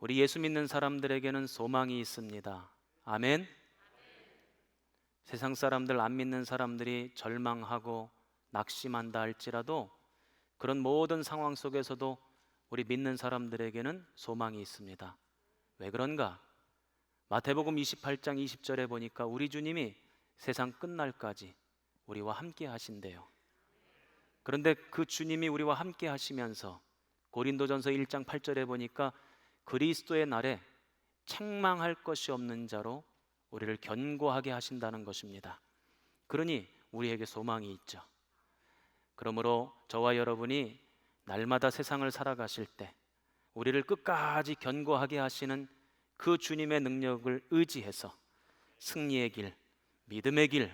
우리 예수 믿는 사람들에게는 소망이 있습니다. 아멘. 세상 사람들, 안 믿는 사람들이 절망하고 낙심한다 할지라도 그런 모든 상황 속에서도 우리 믿는 사람들에게는 소망이 있습니다. 왜 그런가? 마태복음 28장 20절에 보니까 우리 주님이 세상 끝날까지 우리와 함께 하신대요. 그런데 그 주님이 우리와 함께 하시면서 고린도전서 1장 8절에 보니까 그리스도의 날에 책망할 것이 없는 자로 우리를 견고하게 하신다는 것입니다. 그러니 우리에게 소망이 있죠. 그러므로 저와 여러분이 날마다 세상을 살아가실 때 우리를 끝까지 견고하게 하시는 그 주님의 능력을 의지해서 승리의 길, 믿음의 길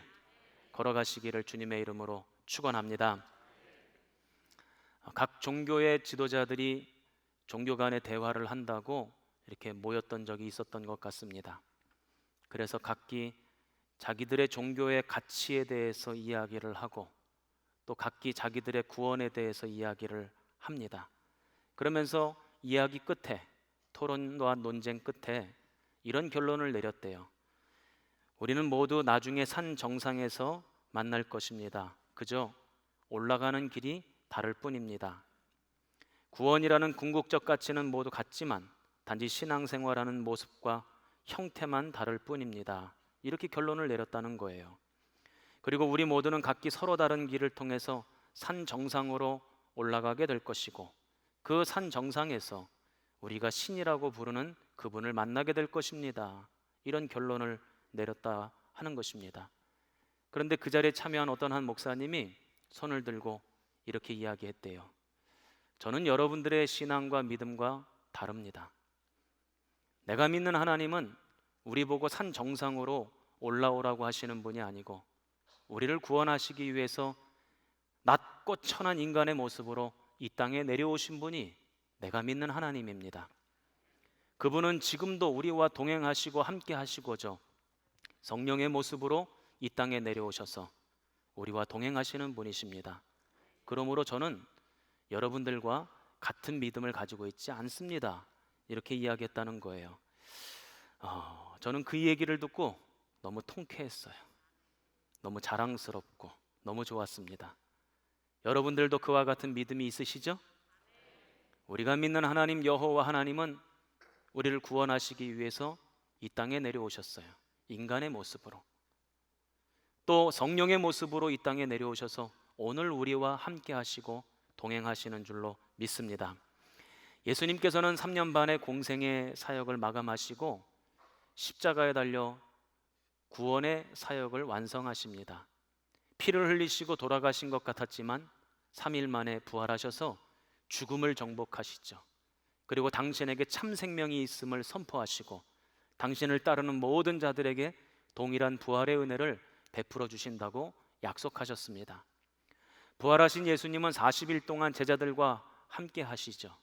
걸어가시기를 주님의 이름으로 축원합니다. 각 종교의 지도자들이 종교 간의 대화를 한다고 이렇게 모였던 적이 있었던 것 같습니다. 그래서 각기 자기들의 종교의 가치에 대해서 이야기를 하고 또 각기 자기들의 구원에 대해서 이야기를 합니다. 그러면서 이야기 끝에, 토론과 논쟁 끝에 이런 결론을 내렸대요. 우리는 모두 나중에 산 정상에서 만날 것입니다. 그저 올라가는 길이 다를 뿐입니다. 구원이라는 궁극적 가치는 모두 같지만 단지 신앙생활하는 모습과 형태만 다를 뿐입니다. 이렇게 결론을 내렸다는 거예요. 그리고 우리 모두는 각기 서로 다른 길을 통해서 산 정상으로 올라가게 될 것이고 그 산 정상에서 우리가 신이라고 부르는 그분을 만나게 될 것입니다. 이런 결론을 내렸다 하는 것입니다. 그런데 그 자리에 참여한 어떤 한 목사님이 손을 들고 이렇게 이야기했대요. 저는 여러분들의 신앙과 믿음과 다릅니다. 내가 믿는 하나님은 우리 보고 산 정상으로 올라오라고 하시는 분이 아니고 우리를 구원하시기 위해서 낮고 천한 인간의 모습으로 이 땅에 내려오신 분이 내가 믿는 하나님입니다. 그분은 지금도 우리와 동행하시고 함께 하시고죠, 성령의 모습으로 이 땅에 내려오셔서 우리와 동행하시는 분이십니다. 그러므로 저는 여러분들과 같은 믿음을 가지고 있지 않습니다. 이렇게 이야기했다는 거예요. 저는 그 얘기를 듣고 너무 통쾌했어요. 너무 자랑스럽고 너무 좋았습니다. 여러분들도 그와 같은 믿음이 있으시죠? 우리가 믿는 하나님 여호와 하나님은 우리를 구원하시기 위해서 이 땅에 내려오셨어요. 인간의 모습으로. 또 성령의 모습으로 이 땅에 내려오셔서 오늘 우리와 함께 하시고 동행하시는 줄로 믿습니다. 예수님께서는 3년 반의 공생의 사역을 마감하시고 십자가에 달려 구원의 사역을 완성하십니다. 피를 흘리시고 돌아가신 것 같았지만 3일 만에 부활하셔서 죽음을 정복하시죠. 그리고 당신에게 참 생명이 있음을 선포하시고 당신을 따르는 모든 자들에게 동일한 부활의 은혜를 베풀어 주신다고 약속하셨습니다. 부활하신 예수님은 40일 동안 제자들과 함께 하시죠.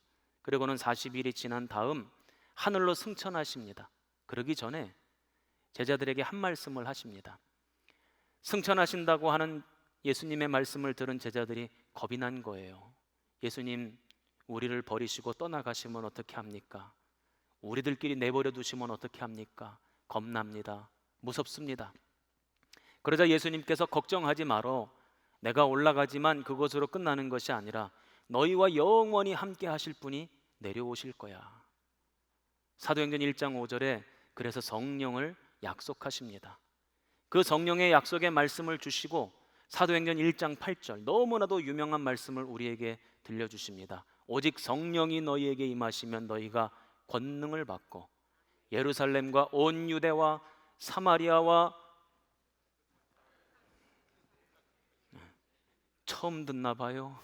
그리고는 40일이 지난 다음 하늘로 승천하십니다. 그러기 전에 제자들에게 한 말씀을 하십니다. 승천하신다고 하는 예수님의 말씀을 들은 제자들이 겁이 난 거예요. 예수님, 우리를 버리시고 떠나가시면 어떻게 합니까? 우리들끼리 내버려 두시면 어떻게 합니까? 겁납니다. 무섭습니다. 그러자 예수님께서 걱정하지 말어. 내가 올라가지만 그것으로 끝나는 것이 아니라 너희와 영원히 함께 하실 분이 내려오실 거야. 사도행전 1장 5절에 그래서 성령을 약속하십니다. 그 성령의 약속의 말씀을 주시고 사도행전 1장 8절 너무나도 유명한 말씀을 우리에게 들려주십니다. 오직 성령이 너희에게 임하시면 너희가 권능을 받고 예루살렘과 온 유대와 사마리아와 처음 듣나 봐요.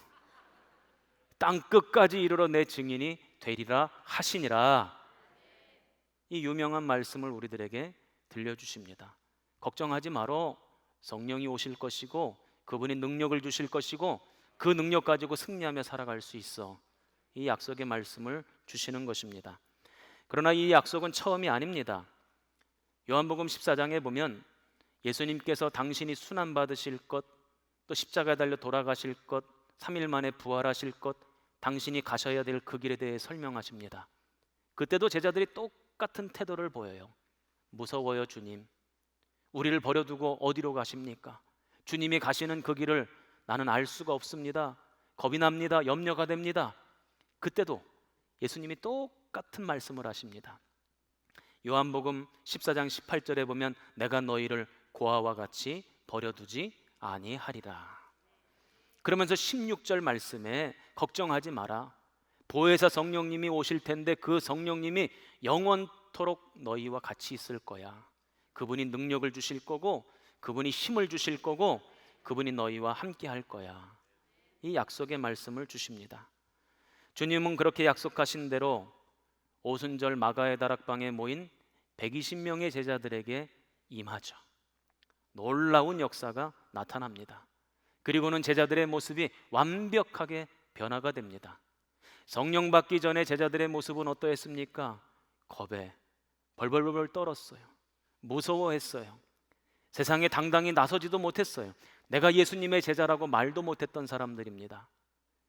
땅 끝까지 이르러 내 증인이 되리라 하시니라. 이 유명한 말씀을 우리들에게 들려주십니다. 걱정하지 말어. 성령이 오실 것이고 그분이 능력을 주실 것이고 그 능력 가지고 승리하며 살아갈 수 있어. 이 약속의 말씀을 주시는 것입니다. 그러나 이 약속은 처음이 아닙니다. 요한복음 14장에 보면 예수님께서 당신이 순환받으실 것, 또 십자가에 달려 돌아가실 것, 3일 만에 부활하실 것, 당신이 가셔야 될 그 길에 대해 설명하십니다. 그때도 제자들이 똑같은 태도를 보여요. 무서워요, 주님. 우리를 버려두고 어디로 가십니까? 주님이 가시는 그 길을 나는 알 수가 없습니다. 겁이 납니다. 염려가 됩니다. 그때도 예수님이 똑같은 말씀을 하십니다. 요한복음 14장 18절에 보면 내가 너희를 고아와 같이 버려두지 아니하리라. 그러면서 16절 말씀에 걱정하지 마라. 보혜사 성령님이 오실 텐데 그 성령님이 영원토록 너희와 같이 있을 거야. 그분이 능력을 주실 거고, 그분이 힘을 주실 거고, 그분이 너희와 함께 할 거야. 이 약속의 말씀을 주십니다. 주님은 그렇게 약속하신 대로 오순절 마가의 다락방에 모인 120명의 제자들에게 임하죠. 놀라운 역사가 나타납니다. 그리고는 제자들의 모습이 완벽하게 변화가 됩니다. 성령 받기 전에 제자들의 모습은 어떠했습니까? 겁에 벌벌벌 떨었어요. 무서워했어요. 세상에 당당히 나서지도 못했어요. 내가 예수님의 제자라고 말도 못했던 사람들입니다.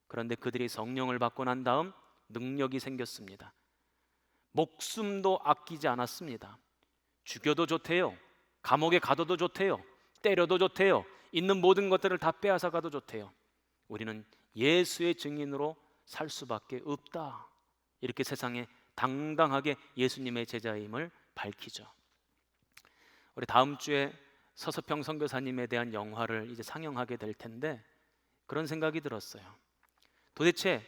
그런데 그들이 성령을 받고 난 다음 능력이 생겼습니다. 목숨도 아끼지 않았습니다. 죽여도 좋대요. 감옥에 가둬도 좋대요. 때려도 좋대요. 있는 모든 것들을 다 빼앗아 가도 좋대요. 우리는 예수의 증인으로 살 수밖에 없다. 이렇게 세상에 당당하게 예수님의 제자임을 밝히죠. 우리 다음 주에 서서평 선교사님에 대한 영화를 이제 상영하게 될 텐데 그런 생각이 들었어요. 도대체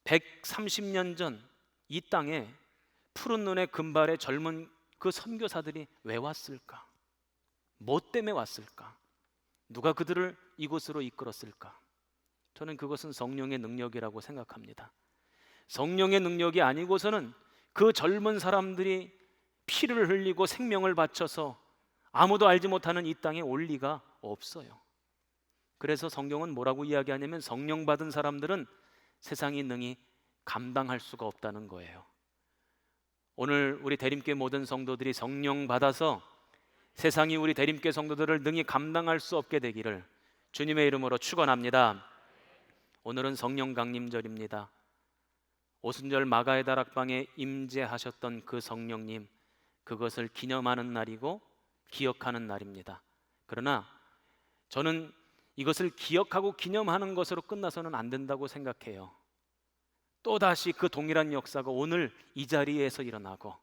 130년 전 이 땅에 푸른 눈의 금발의 젊은 그 선교사들이 왜 왔을까? 뭐 때문에 왔을까? 누가 그들을 이곳으로 이끌었을까? 저는 그것은 성령의 능력이라고 생각합니다. 성령의 능력이 아니고서는 그 젊은 사람들이 피를 흘리고 생명을 바쳐서 아무도 알지 못하는 이 땅에 올 리가 없어요. 그래서 성경은 뭐라고 이야기하냐면 성령 받은 사람들은 세상이 능히 감당할 수가 없다는 거예요. 오늘 우리 대림교회 모든 성도들이 성령 받아서 세상이 우리 대림교회 성도들을 능히 감당할 수 없게 되기를 주님의 이름으로 축원합니다. 오늘은 성령 강림절입니다. 오순절 마가의 다락방에 임재하셨던 그 성령님, 그것을 기념하는 날이고 기억하는 날입니다. 그러나 저는 이것을 기억하고 기념하는 것으로 끝나서는 안 된다고 생각해요. 또다시 그 동일한 역사가 오늘 이 자리에서 일어나고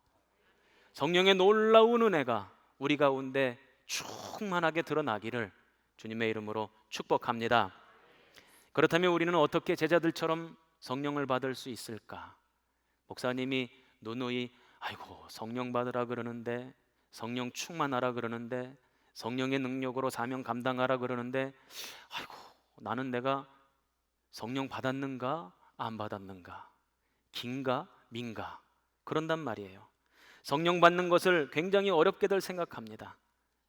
성령의 놀라운 은혜가 우리 가운데 충만하게 드러나기를 주님의 이름으로 축복합니다. 그렇다면 우리는 어떻게 제자들처럼 성령을 받을 수 있을까? 목사님이 누누이 아이고 성령 받으라 그러는데, 성령 충만하라 그러는데, 성령의 능력으로 사명 감당하라 그러는데 아이고 나는 내가 성령 받았는가 안 받았는가, 긴가 민가 그런단 말이에요. 성령 받는 것을 굉장히 어렵게들 생각합니다.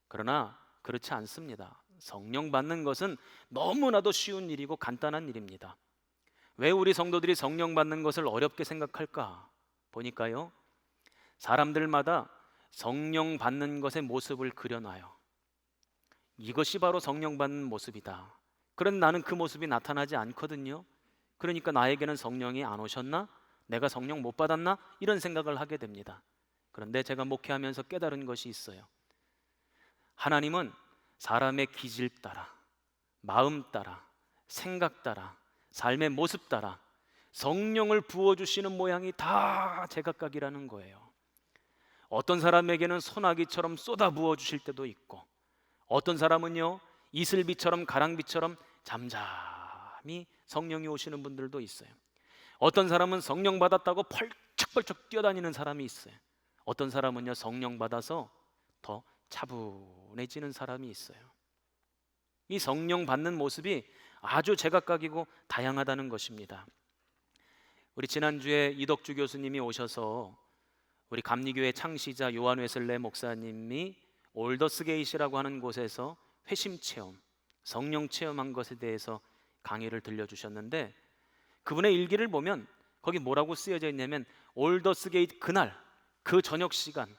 그러나 그렇지 않습니다. 성령 받는 것은 너무나도 쉬운 일이고 간단한 일입니다. 왜 우리 성도들이 성령 받는 것을 어렵게 생각할까? 보니까요, 사람들마다 성령 받는 것의 모습을 그려놔요. 이것이 바로 성령 받는 모습이다. 그런데 나는 그 모습이 나타나지 않거든요. 그러니까 나에게는 성령이 안 오셨나? 내가 성령 못 받았나? 이런 생각을 하게 됩니다. 그런데 제가 목회하면서 깨달은 것이 있어요. 하나님은 사람의 기질 따라, 마음 따라, 생각 따라, 삶의 모습 따라 성령을 부어주시는 모양이 다 제각각이라는 거예요. 어떤 사람에게는 소나기처럼 쏟아 부어주실 때도 있고, 어떤 사람은요 이슬비처럼 가랑비처럼 잠잠히 성령이 오시는 분들도 있어요. 어떤 사람은 성령 받았다고 펄쩍펄쩍 뛰어다니는 사람이 있어요. 어떤 사람은요 성령 받아서 더 차분해지는 사람이 있어요. 이 성령 받는 모습이 아주 제각각이고 다양하다는 것입니다. 우리 지난주에 이덕주 교수님이 오셔서 우리 감리교회 창시자 요한 웨슬레 목사님이 올더스게이시라고 하는 곳에서 회심 체험, 성령 체험한 것에 대해서 강의를 들려주셨는데, 그분의 일기를 보면 거기 뭐라고 쓰여져 있냐면 올더스게이트 그날 그 저녁 시간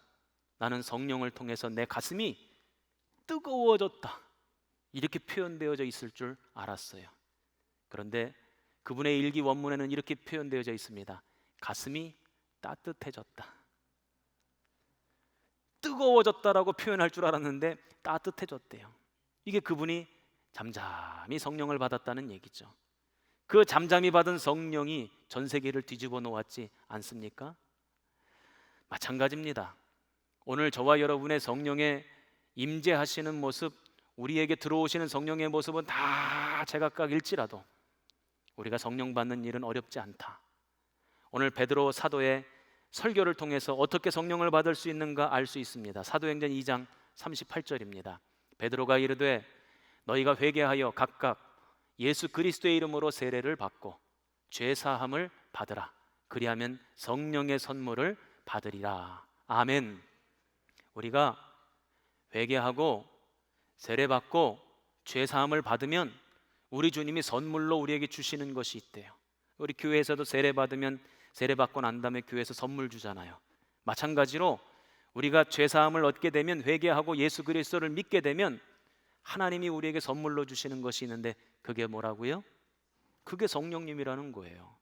나는 성령을 통해서 내 가슴이 뜨거워졌다 이렇게 표현되어져 있을 줄 알았어요. 그런데 그분의 일기 원문에는 이렇게 표현되어져 있습니다. 가슴이 따뜻해졌다. 뜨거워졌다라고 표현할 줄 알았는데 따뜻해졌대요. 이게 그분이 잠잠히 성령을 받았다는 얘기죠. 그 잠잠히 받은 성령이 전 세계를 뒤집어 놓았지 않습니까? 마찬가지입니다. 오늘 저와 여러분의 성령의 임재하시는 모습, 우리에게 들어오시는 성령의 모습은 다 제각각일지라도 우리가 성령 받는 일은 어렵지 않다. 오늘 베드로 사도의 설교를 통해서 어떻게 성령을 받을 수 있는가 알 수 있습니다. 사도행전 2장 38절입니다. 베드로가 이르되 너희가 회개하여 각각 예수 그리스도의 이름으로 세례를 받고 죄 사함을 받으라. 그리하면 성령의 선물을 받으리라. 아멘. 우리가 회개하고 세례 받고 죄 사함을 받으면 우리 주님이 선물로 우리에게 주시는 것이 있대요. 우리 교회에서도 세례 받으면 세례 받고 난 다음에 교회에서 선물 주잖아요. 마찬가지로 우리가 죄 사함을 얻게 되면, 회개하고 예수 그리스도를 믿게 되면 하나님이 우리에게 선물로 주시는 것이 있는데 그게 뭐라고요? 그게 성령님이라는 거예요.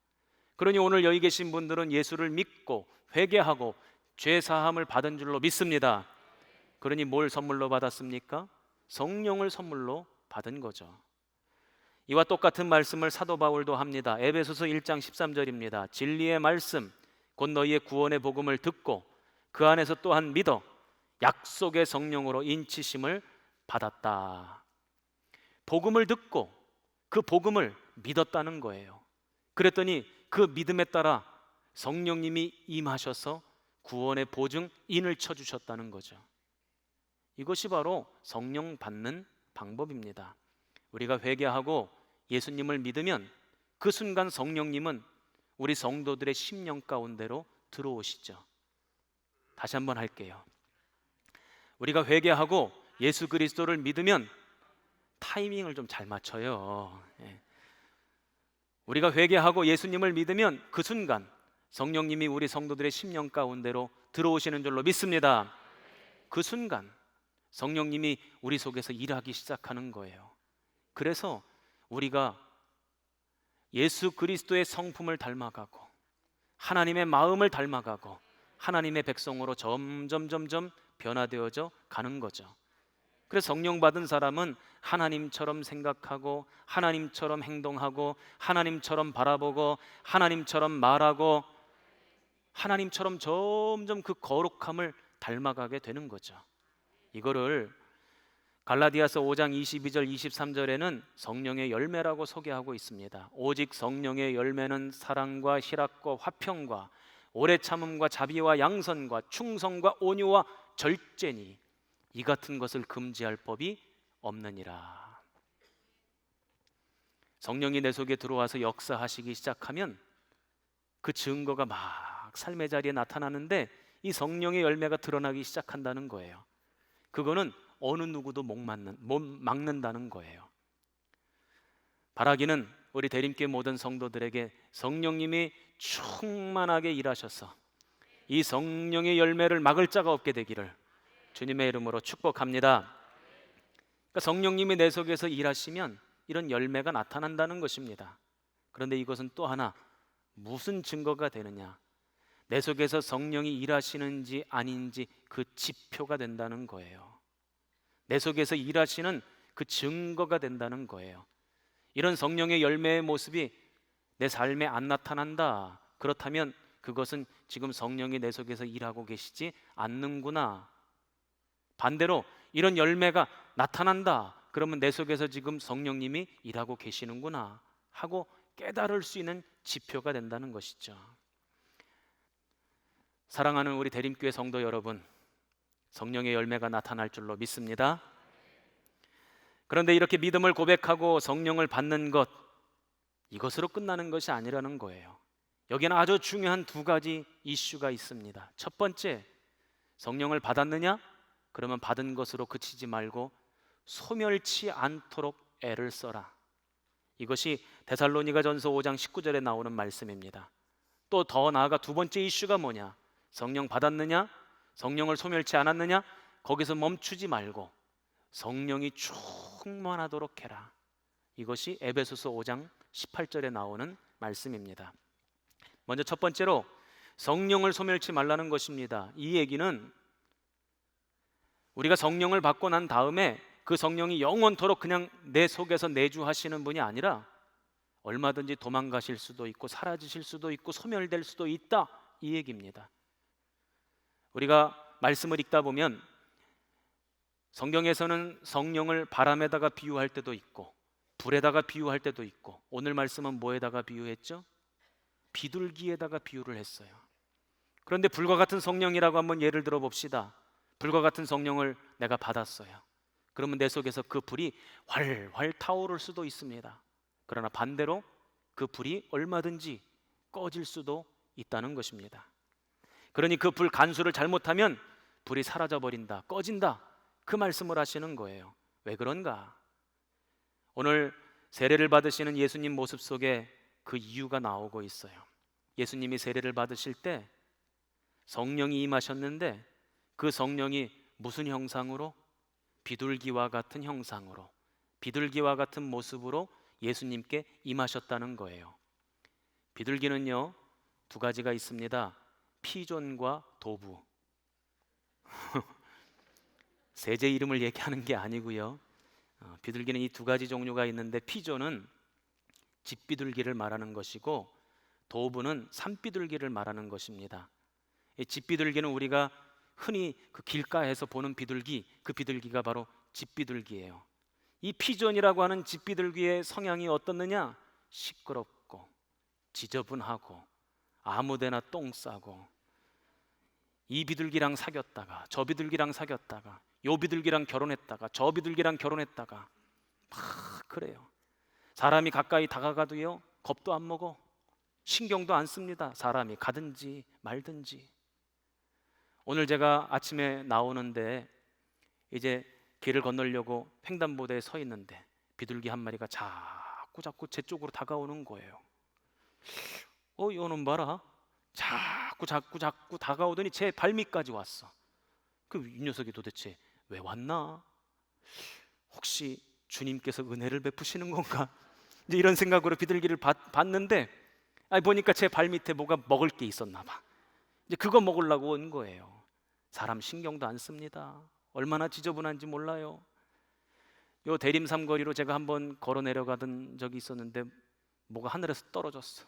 그러니 오늘 여기 계신 분들은 예수를 믿고 회개하고 죄 사함을 받은 줄로 믿습니다. 그러니 뭘 선물로 받았습니까? 성령을 선물로 받은 거죠. 이와 똑같은 말씀을 사도 바울도 합니다. 에베소서 1장 13절입니다. 진리의 말씀 곧 너희의 구원의 복음을 듣고 그 안에서 또한 믿어 약속의 성령으로 인치심을 받았다. 복음을 듣고 그 복음을 믿었다는 거예요. 그랬더니 그 믿음에 따라 성령님이 임하셔서 구원의 보증인을 쳐주셨다는 거죠. 이것이 바로 성령 받는 방법입니다. 우리가 회개하고 예수님을 믿으면 그 순간 성령님은 우리 성도들의 심령 가운데로 들어오시죠. 다시 한번 할게요. 우리가 회개하고 예수 그리스도를 믿으면 타이밍을 좀 잘 맞춰요. 우리가 회개하고 예수님을 믿으면 그 순간 성령님이 우리 성도들의 심령 가운데로 들어오시는 줄로 믿습니다. 그 순간 성령님이 우리 속에서 일하기 시작하는 거예요. 그래서 우리가 예수 그리스도의 성품을 닮아가고 하나님의 마음을 닮아가고 하나님의 백성으로 점점 변화되어져 가는 거죠. 그래서 성령 받은 사람은 하나님처럼 생각하고 하나님처럼 행동하고 하나님처럼 바라보고 하나님처럼 말하고 하나님처럼 점점 그 거룩함을 닮아가게 되는 거죠. 이거를 갈라디아서 5장 22절 23절에는 성령의 열매라고 소개하고 있습니다. 오직 성령의 열매는 사랑과 희락과 화평과 오래 참음과 자비와 양선과 충성과 온유와 절제니 이 같은 것을 금지할 법이 없느니라. 성령이 내 속에 들어와서 역사하시기 시작하면 그 증거가 막 삶의 자리에 나타나는데 이 성령의 열매가 드러나기 시작한다는 거예요. 그거는 어느 누구도 못 막는다는 거예요. 바라기는 우리 대림교회 모든 성도들에게 성령님이 충만하게 일하셔서 이 성령의 열매를 막을 자가 없게 되기를 주님의 이름으로 축복합니다. 그러니까 성령님이 내 속에서 일하시면 이런 열매가 나타난다는 것입니다. 그런데 이것은 또 하나 무슨 증거가 되느냐? 내 속에서 성령이 일하시는지 아닌지 그 지표가 된다는 거예요. 내 속에서 일하시는 그 증거가 된다는 거예요. 이런 성령의 열매의 모습이 내 삶에 안 나타난다. 그렇다면 그것은 지금 성령이 내 속에서 일하고 계시지 않는구나. 반대로 이런 열매가 나타난다. 그러면 내 속에서 지금 성령님이 일하고 계시는구나 하고 깨달을 수 있는 지표가 된다는 것이죠. 사랑하는 우리 대림교회 성도 여러분, 성령의 열매가 나타날 줄로 믿습니다. 그런데 이렇게 믿음을 고백하고 성령을 받는 것, 이것으로 끝나는 것이 아니라는 거예요. 여기는 아주 중요한 두 가지 이슈가 있습니다. 첫 번째, 성령을 받았느냐? 그러면 받은 것으로 그치지 말고 소멸치 않도록 애를 써라. 이것이 데살로니가전서 5장 19절에 나오는 말씀입니다. 또 더 나아가 두 번째 이슈가 뭐냐? 성령 받았느냐? 성령을 소멸치 않았느냐? 거기서 멈추지 말고 성령이 충만하도록 해라. 이것이 에베소서 5장 18절에 나오는 말씀입니다. 먼저 첫 번째로 성령을 소멸치 말라는 것입니다. 이 얘기는 우리가 성령을 받고 난 다음에 그 성령이 영원토록 그냥 내 속에서 내주하시는 분이 아니라 얼마든지 도망가실 수도 있고 사라지실 수도 있고 소멸될 수도 있다, 이 얘기입니다. 우리가 말씀을 읽다 보면 성경에서는 성령을 바람에다가 비유할 때도 있고 불에다가 비유할 때도 있고, 오늘 말씀은 뭐에다가 비유했죠? 비둘기에다가 비유를 했어요. 그런데 불과 같은 성령이라고 한번 예를 들어 봅시다. 불과 같은 성령을 내가 받았어요. 그러면 내 속에서 그 불이 활활 타오를 수도 있습니다. 그러나 반대로 그 불이 얼마든지 꺼질 수도 있다는 것입니다. 그러니 그 불 간수를 잘못하면 불이 사라져 버린다, 꺼진다, 그 말씀을 하시는 거예요. 왜 그런가? 오늘 세례를 받으시는 예수님 모습 속에 그 이유가 나오고 있어요. 예수님이 세례를 받으실 때 성령이 임하셨는데 그 성령이 무슨 형상으로? 비둘기와 같은 형상으로, 비둘기와 같은 모습으로 예수님께 임하셨다는 거예요. 비둘기는요, 두 가지가 있습니다. 피존과 도부. 세제 이름을 얘기하는 게 아니고요. 비둘기는 이 두 가지 종류가 있는데, 피존은 집비둘기를 말하는 것이고 도부는 산비둘기를 말하는 것입니다. 이 집비둘기는 우리가 흔히 그 길가에서 보는 비둘기, 그 비둘기가 바로 집비둘기예요. 이 피존이라고 하는 집비둘기의 성향이 어떻느냐? 시끄럽고 지저분하고 아무데나 똥 싸고, 이 비둘기랑 사귀었다가 저 비둘기랑 사귀었다가 요 비둘기랑 결혼했다가 저 비둘기랑 결혼했다가 막 그래요. 사람이 가까이 다가가도요, 겁도 안 먹어, 신경도 안 씁니다. 사람이 가든지 말든지. 오늘 제가 아침에 나오는데 이제 길을 건너려고 횡단보도에 서 있는데 비둘기 한 마리가 자꾸 제 쪽으로 다가오는 거예요. 이놈 봐라, 자꾸 다가오더니 제 발밑까지 왔어. 이 녀석이 도대체 왜 왔나? 혹시 주님께서 은혜를 베푸시는 건가? 이제 이런 생각으로 비둘기를 봤는데 보니까 제 발밑에 뭐가 먹을 게 있었나 봐. 이제 그거 먹으려고 온 거예요. 사람 신경도 안 씁니다. 얼마나 지저분한지 몰라요. 요 대림 삼거리로 제가 한번 걸어 내려가던 적이 있었는데 뭐가 하늘에서 떨어졌어.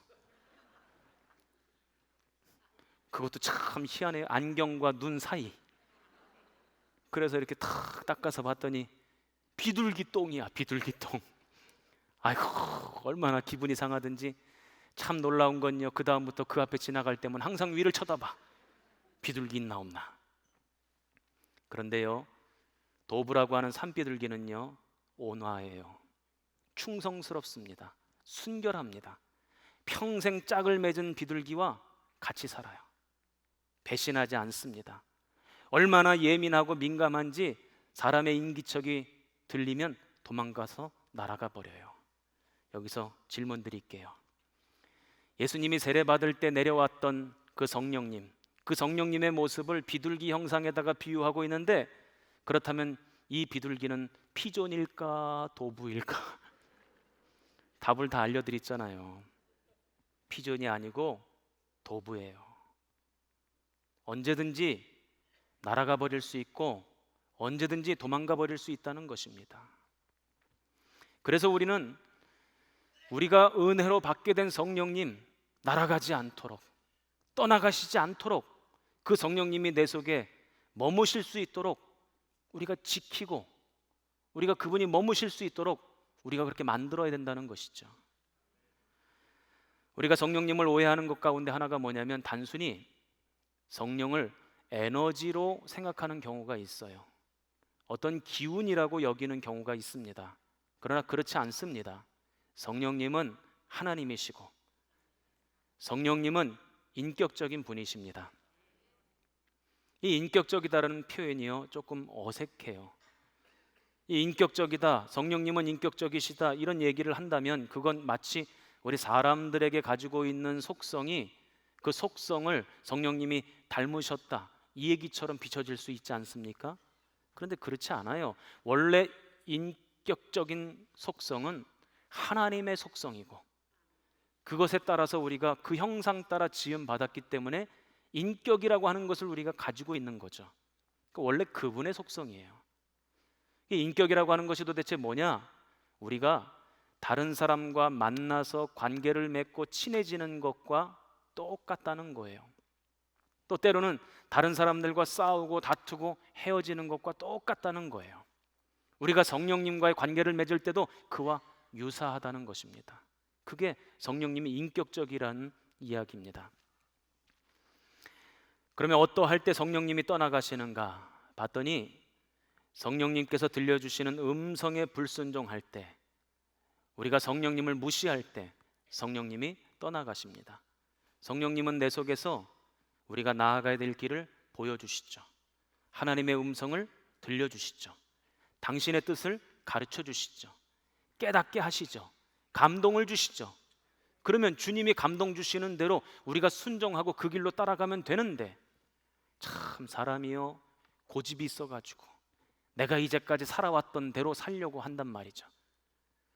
그것도 참 희한해요. 안경과 눈 사이. 그래서 이렇게 탁 닦아서 봤더니 비둘기 똥이야, 비둘기 똥. 아이고, 얼마나 기분이 상하든지. 참 놀라운 건요, 그 다음부터 그 앞에 지나갈 때면 항상 위를 쳐다봐. 비둘기 있나 없나. 그런데요, 도부라고 하는 산비둘기는요, 온화해요. 충성스럽습니다. 순결합니다. 평생 짝을 맺은 비둘기와 같이 살아요. 배신하지 않습니다. 얼마나 예민하고 민감한지 사람의 인기척이 들리면 도망가서 날아가 버려요. 여기서 질문 드릴게요. 예수님이 세례받을 때 내려왔던 그 성령님, 그 성령님의 모습을 비둘기 형상에다가 비유하고 있는데, 그렇다면 이 비둘기는 피존일까 도부일까? 답을 다 알려드렸잖아요. 피존이 아니고 도부예요. 언제든지 날아가 버릴 수 있고 언제든지 도망가 버릴 수 있다는 것입니다. 그래서 우리는 우리가 은혜로 받게 된 성령님 날아가지 않도록, 떠나가시지 않도록, 그 성령님이 내 속에 머무실 수 있도록 우리가 지키고, 우리가 그분이 머무실 수 있도록 우리가 그렇게 만들어야 된다는 것이죠. 우리가 성령님을 오해하는 것 가운데 하나가 뭐냐면, 단순히 성령을 에너지로 생각하는 경우가 있어요. 어떤 기운이라고 여기는 경우가 있습니다. 그러나 그렇지 않습니다. 성령님은 하나님이시고 성령님은 인격적인 분이십니다. 이 인격적이다라는 표현이요, 조금 어색해요. 이 인격적이다, 성령님은 인격적이시다, 이런 얘기를 한다면 그건 마치 우리 사람들에게 가지고 있는 속성이, 그 속성을 성령님이 닮으셨다, 이 얘기처럼 비춰질 수 있지 않습니까? 그런데 그렇지 않아요. 원래 인격적인 속성은 하나님의 속성이고, 그것에 따라서 우리가 그 형상 따라 지음 받았기 때문에 인격이라고 하는 것을 우리가 가지고 있는 거죠. 원래 그분의 속성이에요. 이 인격이라고 하는 것이 도대체 뭐냐? 우리가 다른 사람과 만나서 관계를 맺고 친해지는 것과 똑같다는 거예요. 또 때로는 다른 사람들과 싸우고 다투고 헤어지는 것과 똑같다는 거예요. 우리가 성령님과의 관계를 맺을 때도 그와 유사하다는 것입니다. 그게 성령님이 인격적이라는 이야기입니다. 그러면 어떠할 때 성령님이 떠나가시는가 봤더니 성령님께서 들려주시는 음성에 불순종할 때, 우리가 성령님을 무시할 때 성령님이 떠나가십니다. 성령님은 내 속에서 우리가 나아가야 될 길을 보여주시죠. 하나님의 음성을 들려주시죠. 당신의 뜻을 가르쳐 주시죠. 깨닫게 하시죠. 감동을 주시죠. 그러면 주님이 감동 주시는 대로 우리가 순종하고 그 길로 따라가면 되는데, 참 사람이요 고집이 있어가지고 내가 이제까지 살아왔던 대로 살려고 한단 말이죠.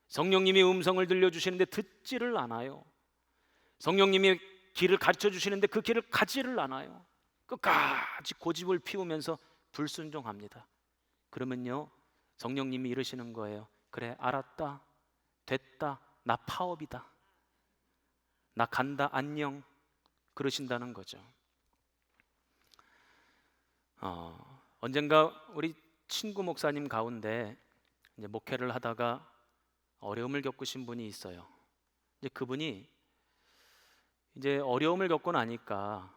성령님이 음성을 들려주시는데 듣지를 않아요. 성령님이 길을 가르쳐 주시는데 그 길을 가지를 않아요. 끝까지 고집을 피우면서 불순종합니다. 그러면요 성령님이 이러시는 거예요. 그래, 알았다, 됐다, 나 파업이다, 나 간다, 안녕, 그러신다는 거죠. 언젠가 우리 친구 목사님 가운데 이제 목회를 하다가 어려움을 겪으신 분이 있어요. 이제 그분이 이제 어려움을 겪고 나니까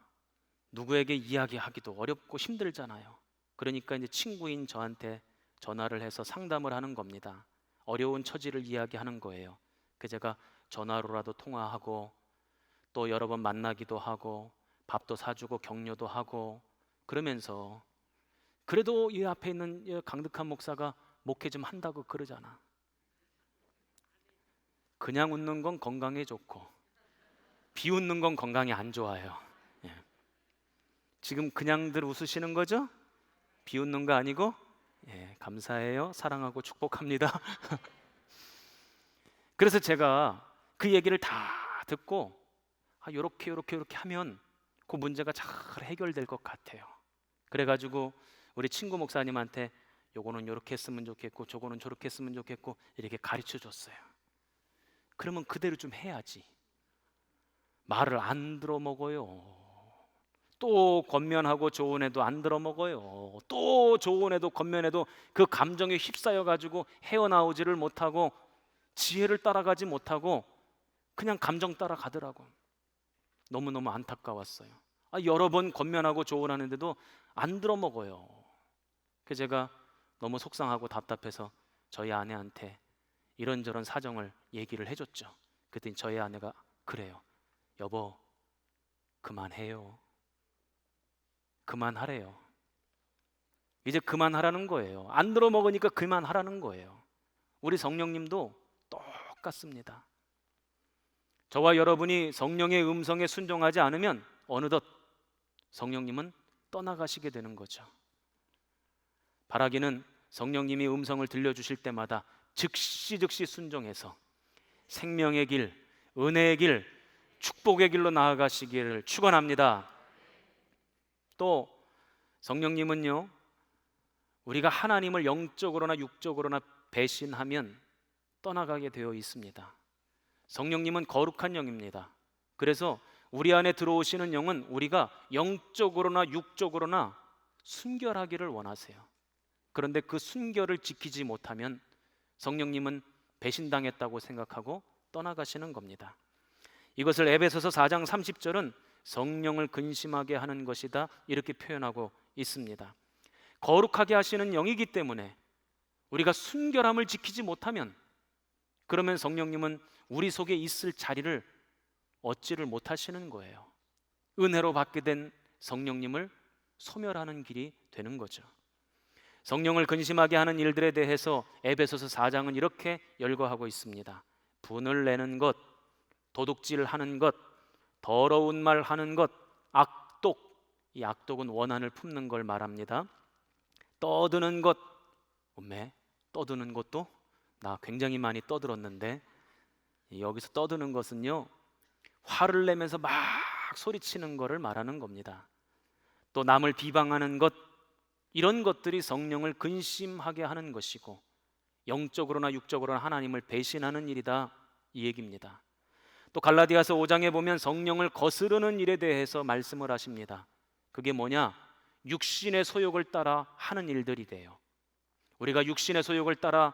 누구에게 이야기하기도 어렵고 힘들잖아요. 그러니까 이제 친구인 저한테 전화를 해서 상담을 하는 겁니다. 어려운 처지를 이야기하는 거예요. 그 제가 전화로라도 통화하고 또 여러 번 만나기도 하고 밥도 사주고 격려도 하고 그러면서, 그래도 이 앞에 있는 이 강득한 목사가 목회 좀 한다고 그러잖아. 그냥 웃는 건 건강에 좋고 비웃는 건 건강에 안 좋아요. 예. 지금 그냥들 웃으시는 거죠? 비웃는 거 아니고? 예, 감사해요. 사랑하고 축복합니다. 그래서 제가 그 얘기를 다 듣고 요렇게 하면 그 문제가 잘 해결될 것 같아요. 그래가지고 우리 친구 목사님한테 요거는 요렇게 했으면 좋겠고 저거는 저렇게 했으면 좋겠고 이렇게 가르쳐 줬어요. 그러면 그대로 좀 해야지. 말을 안 들어먹어요. 또 권면하고 조언해도 안 들어먹어요. 또 조언해도 권면해도 그 감정에 휩싸여 가지고 헤어나오지를 못하고 지혜를 따라가지 못하고 그냥 감정 따라가더라고. 너무너무 안타까웠어요. 여러 번 권면하고 조언하는데도 안 들어먹어요. 그래서 제가 너무 속상하고 답답해서 저희 아내한테 이런저런 사정을 얘기를 해줬죠. 그랬더니 저희 아내가 그래요. 여보, 그만해요. 그만하래요. 이제 그만하라는 거예요. 안 들어먹으니까 그만하라는 거예요. 우리 성령님도 똑같습니다. 저와 여러분이 성령의 음성에 순종하지 않으면 어느덧 성령님은 떠나가시게 되는 거죠. 바라기는 성령님이 음성을 들려주실 때마다 즉시 순종해서 생명의 길, 은혜의 길, 축복의 길로 나아가시기를 축원합니다. 또 성령님은요, 우리가 하나님을 영적으로나 육적으로나 배신하면 떠나가게 되어 있습니다. 성령님은 거룩한 영입니다. 그래서 우리 안에 들어오시는 영은 우리가 영적으로나 육적으로나 순결하기를 원하세요. 그런데 그 순결을 지키지 못하면 성령님은 배신당했다고 생각하고 떠나가시는 겁니다. 이것을 에베소서 4장 30절은 성령을 근심하게 하는 것이다 이렇게 표현하고 있습니다. 거룩하게 하시는 영이기 때문에 우리가 순결함을 지키지 못하면, 그러면 성령님은 우리 속에 있을 자리를 얻지를 못하시는 거예요. 은혜로 받게 된 성령님을 소멸하는 길이 되는 거죠. 성령을 근심하게 하는 일들에 대해서 에베소서 4장은 이렇게 열거하고 있습니다. 분을 내는 것, 도둑질하는 것, 더러운 말 하는 것, 악독. 이 악독은 원한을 품는 걸 말합니다. 떠드는 것. 떠드는 것도 나 굉장히 많이 떠들었는데, 여기서 떠드는 것은요, 화를 내면서 막 소리치는 것을 말하는 겁니다. 또 남을 비방하는 것, 이런 것들이 성령을 근심하게 하는 것이고 영적으로나 육적으로나 하나님을 배신하는 일이다, 이 얘기입니다. 또 갈라디아서 5장에 보면 성령을 거스르는 일에 대해서 말씀을 하십니다. 그게 뭐냐? 육신의 소욕을 따라 하는 일들이래요. 우리가 육신의 소욕을 따라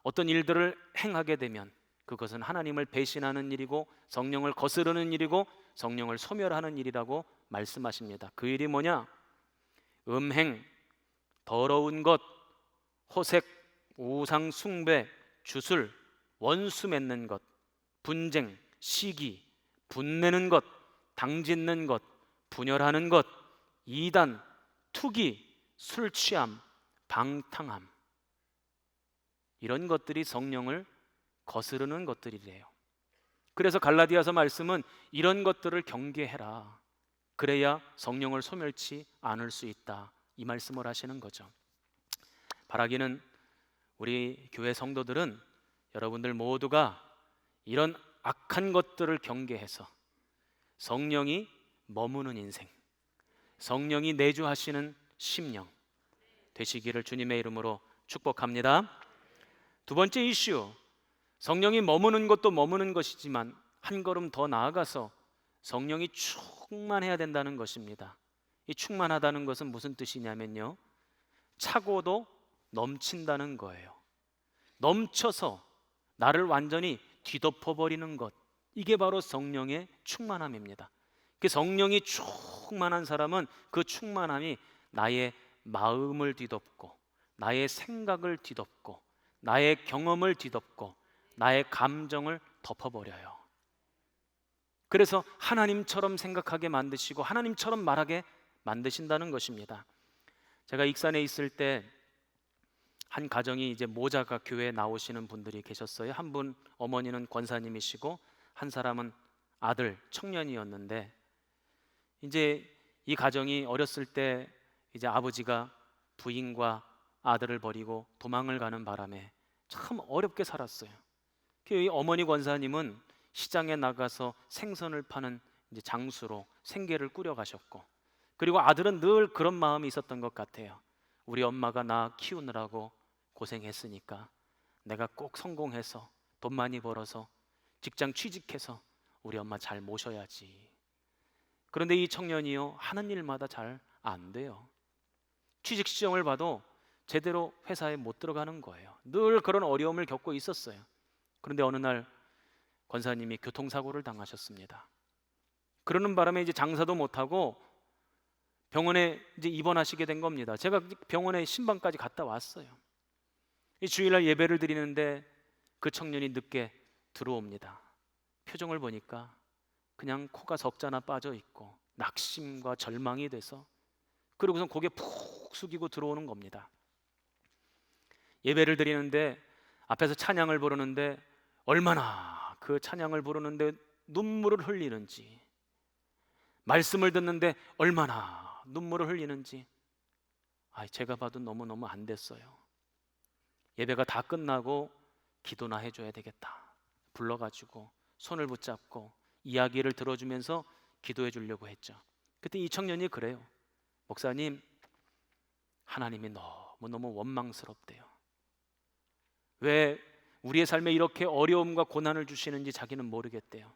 어떤 일들을 행하게 되면 그것은 하나님을 배신하는 일이고 성령을 거스르는 일이고 성령을 소멸하는 일이라고 말씀하십니다. 그 일이 뭐냐? 음행, 더러운 것, 호색, 우상 숭배, 주술, 원수 맺는 것, 분쟁, 시기, 분내는 것, 당짓는 것, 분열하는 것, 이단, 투기, 술 취함, 방탕함, 이런 것들이 성령을 거스르는 것들이래요. 그래서 갈라디아서 말씀은 이런 것들을 경계해라. 그래야 성령을 소멸치 않을 수 있다, 이 말씀을 하시는 거죠. 바라기는 우리 교회 성도들은 여러분들 모두가 이런 악한 것들을 경계해서 성령이 머무는 인생, 성령이 내주하시는 심령 되시기를 주님의 이름으로 축복합니다. 두 번째 이슈, 성령이 머무는 것도 머무는 것이지만 한 걸음 더 나아가서 성령이 충만해야 된다는 것입니다. 이 충만하다는 것은 무슨 뜻이냐면요, 차고도 넘친다는 거예요. 넘쳐서 나를 완전히 뒤덮어버리는 것, 이게 바로 성령의 충만함입니다. 그 성령이 충만한 사람은 그 충만함이 나의 마음을 뒤덮고 나의 생각을 뒤덮고 나의 경험을 뒤덮고 나의 감정을 덮어버려요. 그래서 하나님처럼 생각하게 만드시고 하나님처럼 말하게 만드신다는 것입니다. 제가 익산에 있을 때 한 가정이 이제 모자가 교회에 나오시는 분들이 계셨어요. 한 분 어머니는 권사님이시고 한 사람은 아들 청년이었는데, 이제 이 가정이 어렸을 때 이제 아버지가 부인과 아들을 버리고 도망을 가는 바람에 참 어렵게 살았어요. 이 어머니 권사님은 시장에 나가서 생선을 파는 이제 장수로 생계를 꾸려 가셨고, 그리고 아들은 늘 그런 마음이 있었던 것 같아요. 우리 엄마가 나 키우느라고 고생했으니까 내가 꼭 성공해서 돈 많이 벌어서 직장 취직해서 우리 엄마 잘 모셔야지. 그런데 이 청년이요, 하는 일마다 잘 안 돼요. 취직 시험을 봐도 제대로 회사에 못 들어가는 거예요. 늘 그런 어려움을 겪고 있었어요. 그런데 어느 날 권사님이 교통사고를 당하셨습니다. 그러는 바람에 이제 장사도 못하고 병원에 이제 입원하시게 된 겁니다. 제가 병원에 신방까지 갔다 왔어요. 이 주일날 예배를 드리는데 그 청년이 늦게 들어옵니다. 표정을 보니까 그냥 코가 석자나 빠져 있고 낙심과 절망이 돼서, 그리고선 고개 푹 숙이고 들어오는 겁니다. 예배를 드리는데 앞에서 찬양을 부르는데 얼마나 그 찬양을 부르는데 눈물을 흘리는지, 말씀을 듣는데 얼마나 눈물을 흘리는지 제가 봐도 너무너무 안 됐어요. 예배가 다 끝나고 기도나 해줘야 되겠다, 불러가지고 손을 붙잡고 이야기를 들어주면서 기도해 주려고 했죠. 그때 이 청년이 그래요. 목사님, 하나님이 너무너무 원망스럽대요. 왜 우리의 삶에 이렇게 어려움과 고난을 주시는지 자기는 모르겠대요.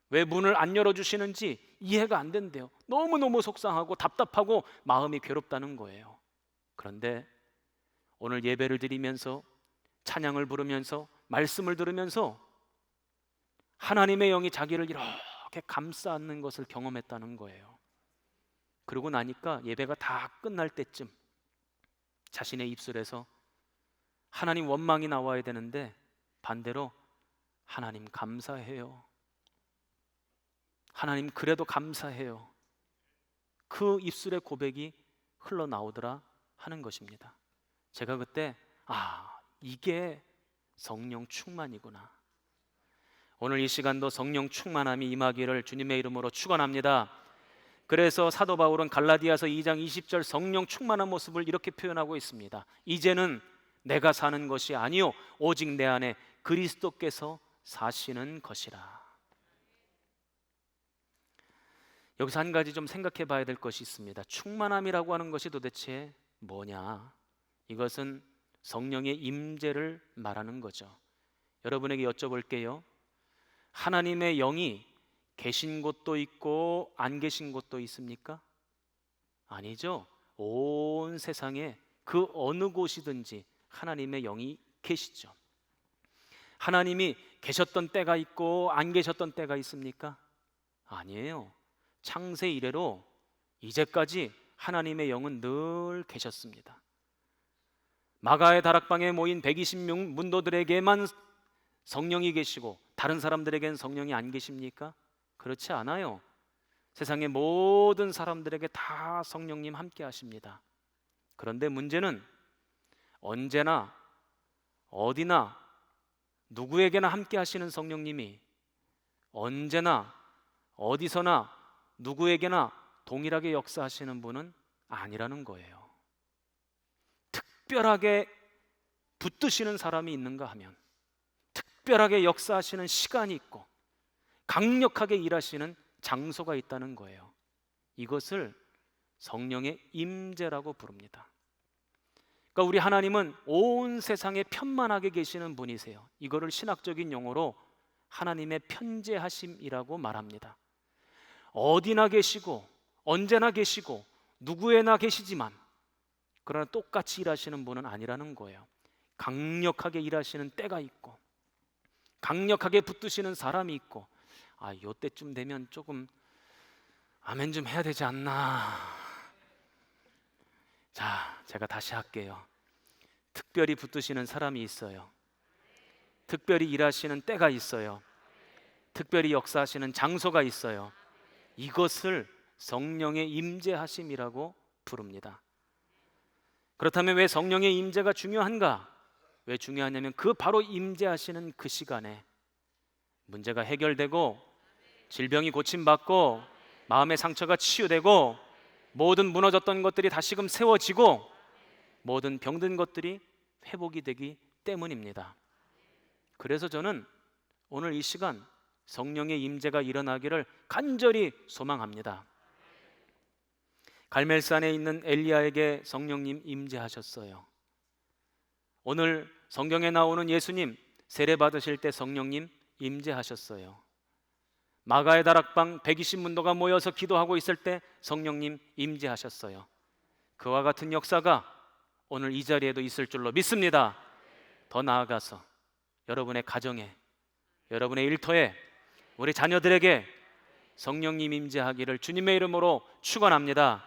왜 문을 안 열어주시는지 이해가 안 된대요. 너무너무 속상하고 답답하고 마음이 괴롭다는 거예요. 그런데 오늘 예배를 드리면서 찬양을 부르면서 말씀을 들으면서 하나님의 영이 자기를 이렇게 감싸 안는 것을 경험했다는 거예요. 그러고 나니까 예배가 다 끝날 때쯤 자신의 입술에서 하나님 원망이 나와야 되는데 반대로 하나님 감사해요, 하나님 그래도 감사해요, 그 입술의 고백이 흘러나오더라 하는 것입니다. 제가 그때 이게 성령 충만이구나. 오늘 이 시간도 성령 충만함이 임하기를 주님의 이름으로 축원합니다. 그래서 사도 바울은 갈라디아서 2장 20절 성령 충만한 모습을 이렇게 표현하고 있습니다. 이제는 내가 사는 것이 아니요 오직 내 안에 그리스도께서 사시는 것이라. 여기서 한 가지 좀 생각해 봐야 될 것이 있습니다. 충만함이라고 하는 것이 도대체 뭐냐? 이것은 성령의 임재를 말하는 거죠. 여러분에게 여쭤볼게요. 하나님의 영이 계신 곳도 있고 안 계신 곳도 있습니까? 아니죠. 온 세상에 그 어느 곳이든지 하나님의 영이 계시죠. 하나님이 계셨던 때가 있고 안 계셨던 때가 있습니까? 아니에요. 창세 이래로 이제까지 하나님의 영은 늘 계셨습니다. 마가의 다락방에 모인 120명 문도들에게만 성령이 계시고 다른 사람들에겐 성령이 안 계십니까? 그렇지 않아요. 세상의 모든 사람들에게 다 성령님 함께 하십니다. 그런데 문제는 언제나 어디나 누구에게나 함께 하시는 성령님이 언제나 어디서나 누구에게나 동일하게 역사하시는 분은 아니라는 거예요. 특별하게 붙드시는 사람이 있는가 하면 특별하게 역사하시는 시간이 있고 강력하게 일하시는 장소가 있다는 거예요. 이것을 성령의 임재라고 부릅니다. 그러니까 우리 하나님은 온 세상에 편만하게 계시는 분이세요. 이거를 신학적인 용어로 하나님의 편재하심이라고 말합니다. 어디나 계시고 언제나 계시고 누구에나 계시지만 그러나 똑같이 일하시는 분은 아니라는 거예요. 강력하게 일하시는 때가 있고 강력하게 붙드시는 사람이 있고 요때쯤 되면 조금 아멘 좀 해야 되지 않나. 자, 제가 다시 할게요. 특별히 붙드시는 사람이 있어요. 특별히 일하시는 때가 있어요. 특별히 역사하시는 장소가 있어요. 이것을 성령의 임재하심이라고 부릅니다. 그렇다면 왜 성령의 임재가 중요한가? 왜 중요하냐면 그 바로 임재하시는 그 시간에 문제가 해결되고 질병이 고침받고 마음의 상처가 치유되고 모든 무너졌던 것들이 다시금 세워지고 모든 병든 것들이 회복이 되기 때문입니다. 그래서 저는 오늘 이 시간 성령의 임재가 일어나기를 간절히 소망합니다. 갈멜산에 있는 엘리야에게 성령님 임재하셨어요. 오늘 성경에 나오는 예수님 세례 받으실 때 성령님 임재하셨어요. 마가의 다락방 120문도가 모여서 기도하고 있을 때 성령님 임재하셨어요. 그와 같은 역사가 오늘 이 자리에도 있을 줄로 믿습니다. 더 나아가서 여러분의 가정에, 여러분의 일터에, 우리 자녀들에게 성령님 임재하기를 주님의 이름으로 축원합니다.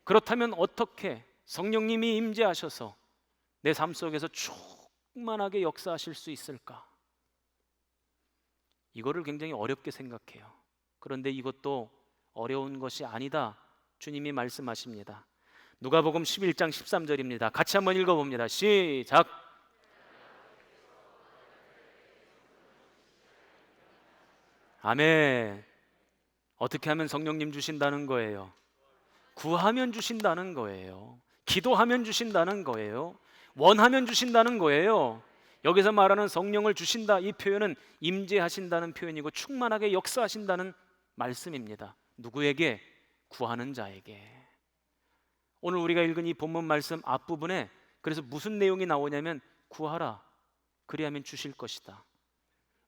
그렇다면 어떻게 성령님이 임재하셔서 내 삶 속에서 충만하게 역사하실 수 있을까? 이거를 굉장히 어렵게 생각해요. 그런데 이것도 어려운 것이 아니다. 주님이 말씀하십니다. 누가복음 11장 13절입니다. 같이 한번 읽어봅니다. 시작. 아멘. 어떻게 하면 성령님 주신다는 거예요? 구하면 주신다는 거예요. 기도하면 주신다는 거예요. 원하면 주신다는 거예요. 여기서 말하는 성령을 주신다, 이 표현은 임재하신다는 표현이고 충만하게 역사하신다는 말씀입니다. 누구에게? 구하는 자에게. 오늘 우리가 읽은 이 본문 말씀 앞부분에 그래서 무슨 내용이 나오냐면 구하라, 그리하면 주실 것이다.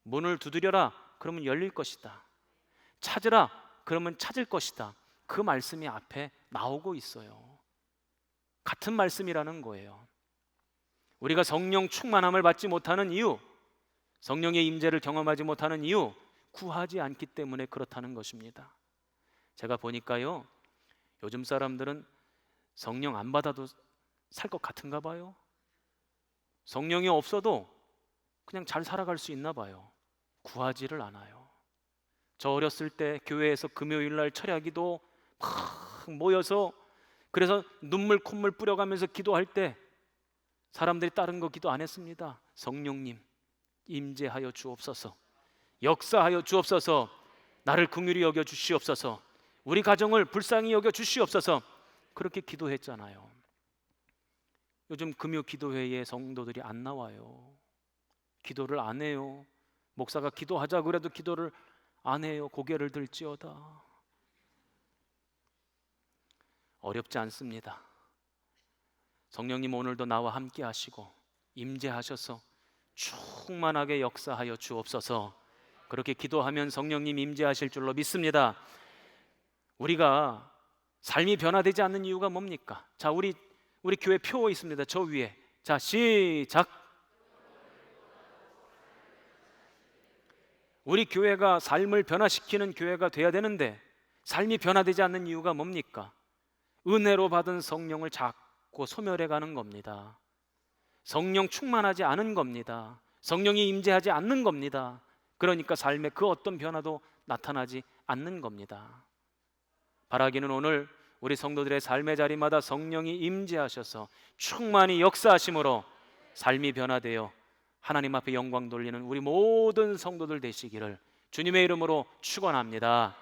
문을 두드려라, 그러면 열릴 것이다. 찾으라, 그러면 찾을 것이다. 그 말씀이 앞에 나오고 있어요. 같은 말씀이라는 거예요. 우리가 성령 충만함을 받지 못하는 이유, 성령의 임재를 경험하지 못하는 이유, 구하지 않기 때문에 그렇다는 것입니다. 제가 보니까요, 요즘 사람들은 성령 안 받아도 살 것 같은가 봐요. 성령이 없어도 그냥 잘 살아갈 수 있나 봐요. 구하지를 않아요. 저 어렸을 때 교회에서 금요일 날 철야기도 막 모여서 그래서 눈물 콧물 뿌려가면서 기도할 때 사람들이 다른 거 기도 안 했습니다. 성령님 임재하여 주옵소서, 역사하여 주옵소서, 나를 긍휼히 여겨 주시옵소서, 우리 가정을 불쌍히 여겨 주시옵소서, 그렇게 기도했잖아요. 요즘 금요 기도회에 성도들이 안 나와요. 기도를 안 해요. 목사가 기도하자 그래도 기도를 안 해요. 고개를 들지어다. 어렵지 않습니다. 성령님 오늘도 나와 함께 하시고 임재하셔서 충만하게 역사하여 주옵소서. 그렇게 기도하면 성령님 임재하실 줄로 믿습니다. 우리가 삶이 변화되지 않는 이유가 뭡니까? 자, 우리 교회 표 있습니다. 저 위에. 자, 시작. 우리 교회가 삶을 변화시키는 교회가 돼야 되는데 삶이 변화되지 않는 이유가 뭡니까? 은혜로 받은 성령을 자꾸 소멸해 가는 겁니다. 성령 충만하지 않은 겁니다. 성령이 임재하지 않는 겁니다. 그러니까 삶에 그 어떤 변화도 나타나지 않는 겁니다. 바라기는 오늘 우리 성도들의 삶의 자리마다 성령이 임재하셔서 충만히 역사하심으로 삶이 변화되어 하나님 앞에 영광 돌리는 우리 모든 성도들 되시기를 주님의 이름으로 축원합니다.